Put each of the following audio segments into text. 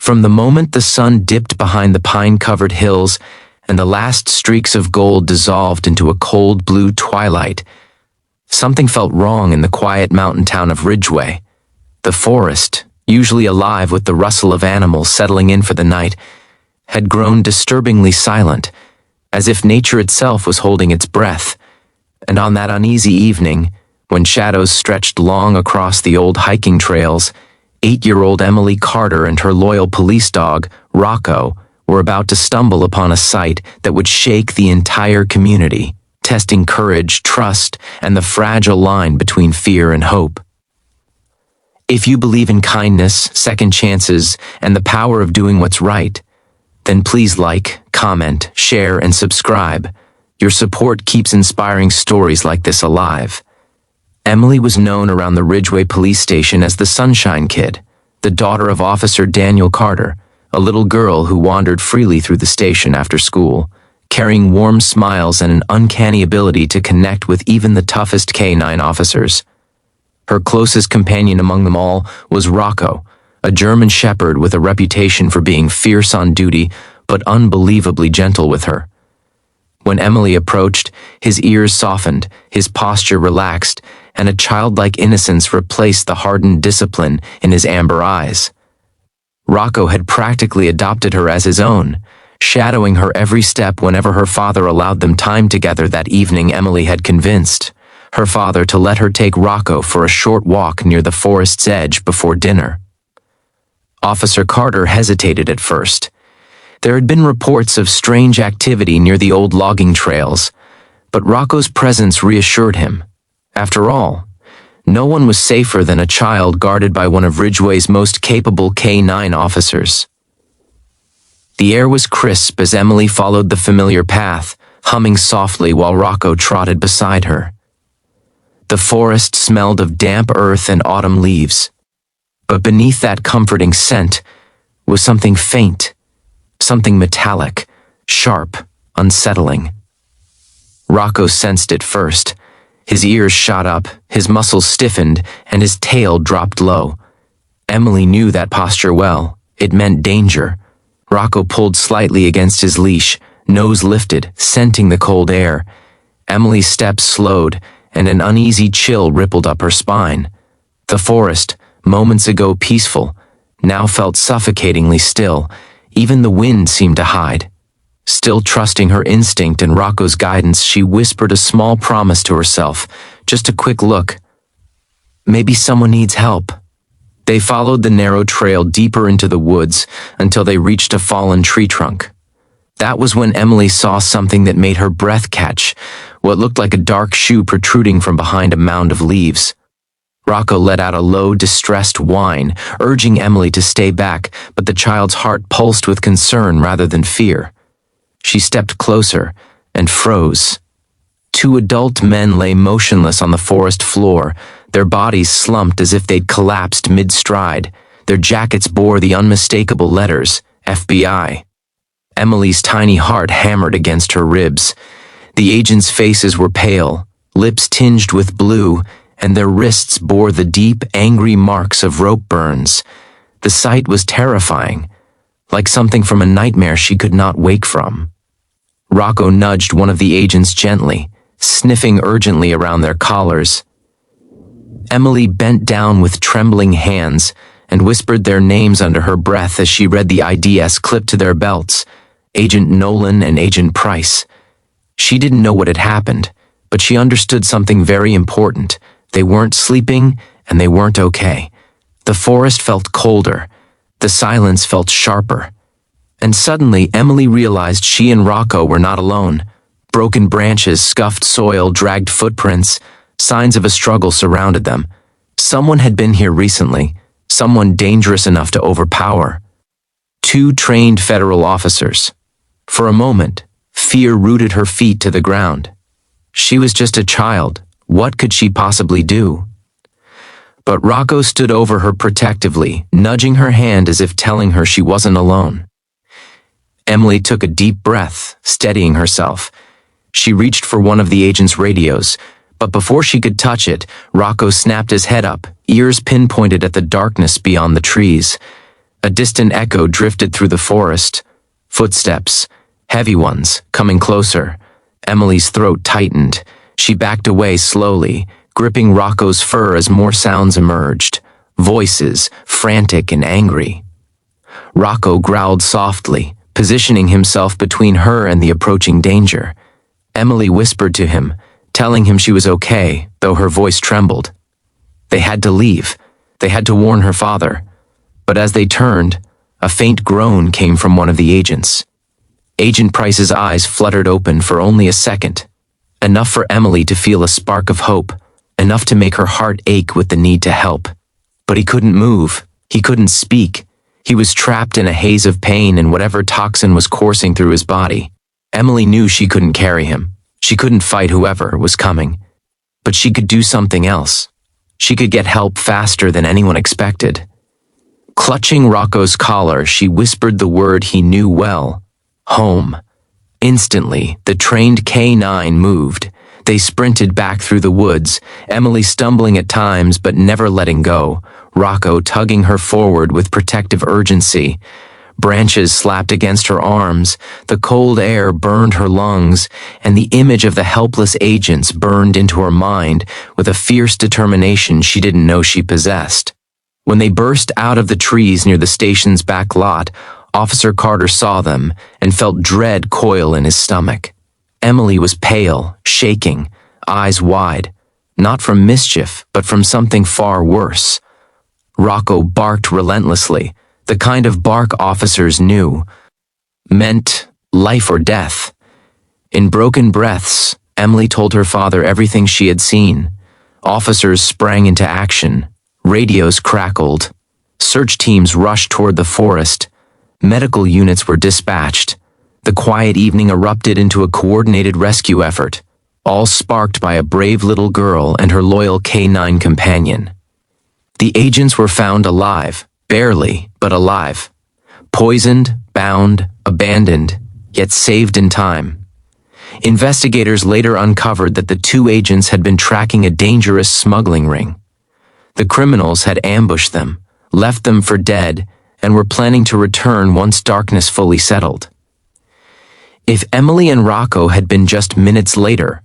From the moment the sun dipped behind the pine-covered hills and the last streaks of gold dissolved into a cold blue twilight, something felt wrong in the quiet mountain town of Ridgeway. The forest, usually alive with the rustle of animals settling in for the night, had grown disturbingly silent, as if nature itself was holding its breath. And on that uneasy evening, when shadows stretched long across the old hiking trails, 8-year-old Emily Carter and her loyal police dog, Rocco, were about to stumble upon a sight that would shake the entire community, testing courage, trust, and the fragile line between fear and hope. If you believe in kindness, second chances, and the power of doing what's right, then please like, comment, share, and subscribe. Your support keeps inspiring stories like this alive. Emily was known around the Ridgeway police station as the Sunshine Kid, the daughter of Officer Daniel Carter, a little girl who wandered freely through the station after school, carrying warm smiles and an uncanny ability to connect with even the toughest K-9 officers. Her closest companion among them all was Rocco, a German shepherd with a reputation for being fierce on duty but unbelievably gentle with her. When Emily approached, his ears softened, his posture relaxed, and a childlike innocence replaced the hardened discipline in his amber eyes. Rocco had practically adopted her as his own, shadowing her every step whenever her father allowed them time together. That evening, Emily had convinced her father to let her take Rocco for a short walk near the forest's edge before dinner. Officer Carter hesitated at first. There had been reports of strange activity near the old logging trails, but Rocco's presence reassured him. After all, no one was safer than a child guarded by one of Ridgeway's most capable K-9 officers. The air was crisp as Emily followed the familiar path, humming softly while Rocco trotted beside her. The forest smelled of damp earth and autumn leaves, but beneath that comforting scent was something faint, something metallic, sharp, unsettling. Rocco sensed it first. His ears shot up, his muscles stiffened, and his tail dropped low. Emily knew that posture well. It meant danger. Rocco pulled slightly against his leash, nose lifted, scenting the cold air. Emily's steps slowed, and an uneasy chill rippled up her spine. The forest, moments ago peaceful, now felt suffocatingly still. Even the wind seemed to hide. Still trusting her instinct and Rocco's guidance, she whispered a small promise to herself, just a quick look. Maybe someone needs help. They followed the narrow trail deeper into the woods until they reached a fallen tree trunk. That was when Emily saw something that made her breath catch, what looked like a dark shoe protruding from behind a mound of leaves. Rocco let out a low, distressed whine, urging Emily to stay back, but the child's heart pulsed with concern rather than fear. She stepped closer and froze. 2 adult men lay motionless on the forest floor, their bodies slumped as if they'd collapsed mid-stride. Their jackets bore the unmistakable letters, FBI. Emily's tiny heart hammered against her ribs. The agents' faces were pale, lips tinged with blue, and their wrists bore the deep, angry marks of rope burns. The sight was terrifying, like something from a nightmare she could not wake from. Rocco nudged one of the agents gently, sniffing urgently around their collars. Emily bent down with trembling hands and whispered their names under her breath as she read the IDs clipped to their belts, Agent Nolan and Agent Price. She didn't know what had happened, but she understood something very important. They weren't sleeping, and they weren't okay. The forest felt colder. The silence felt sharper. And suddenly, Emily realized she and Rocco were not alone. Broken branches, scuffed soil, dragged footprints, signs of a struggle surrounded them. Someone had been here recently, someone dangerous enough to overpower. 2 trained federal officers. For a moment, fear rooted her feet to the ground. She was just a child. What could she possibly do? But Rocco stood over her protectively, nudging her hand as if telling her she wasn't alone. Emily took a deep breath, steadying herself. She reached for one of the agent's radios, but before she could touch it, Rocco snapped his head up, ears pinpointed at the darkness beyond the trees. A distant echo drifted through the forest. Footsteps, heavy ones, coming closer. Emily's throat tightened. She backed away slowly, gripping Rocco's fur as more sounds emerged. Voices, frantic and angry. Rocco growled softly, positioning himself between her and the approaching danger. Emily whispered to him, telling him she was okay, though her voice trembled. They had to leave. They had to warn her father. But as they turned, a faint groan came from one of the agents. Agent Price's eyes fluttered open for only a second, enough for Emily to feel a spark of hope, enough to make her heart ache with the need to help. But he couldn't move. He couldn't speak. He was trapped in a haze of pain and whatever toxin was coursing through his body. Emily knew she couldn't carry him. She couldn't fight whoever was coming. But she could do something else. She could get help faster than anyone expected. Clutching Rocco's collar, she whispered the word he knew well. Home. Instantly, the trained K9 moved. They sprinted back through the woods, Emily stumbling at times but never letting go, Rocco tugging her forward with protective urgency. Branches slapped against her arms, the cold air burned her lungs, and the image of the helpless agents burned into her mind with a fierce determination she didn't know she possessed. When they burst out of the trees near the station's back lot, Officer Carter saw them and felt dread coil in his stomach. Emily was pale, shaking, eyes wide, not from mischief, but from something far worse. Rocco barked relentlessly, the kind of bark officers knew, meant life or death. In broken breaths, Emily told her father everything she had seen. Officers sprang into action. Radios crackled. Search teams rushed toward the forest. Medical units were dispatched. The quiet evening erupted into a coordinated rescue effort, all sparked by a brave little girl and her loyal K9 companion. The agents were found alive, barely, but alive. Poisoned, bound, abandoned, yet saved in time. Investigators later uncovered that the two agents had been tracking a dangerous smuggling ring. The criminals had ambushed them, left them for dead, and were planning to return once darkness fully settled. If Emily and Rocco had been just minutes later,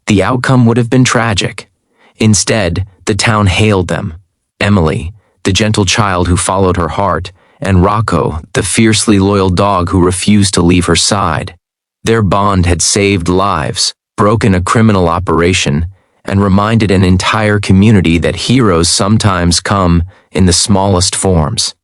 the outcome would have been tragic. Instead, the town hailed them. Emily, the gentle child who followed her heart, and Rocco, the fiercely loyal dog who refused to leave her side. Their bond had saved lives, broken a criminal operation, and reminded an entire community that heroes sometimes come in the smallest forms.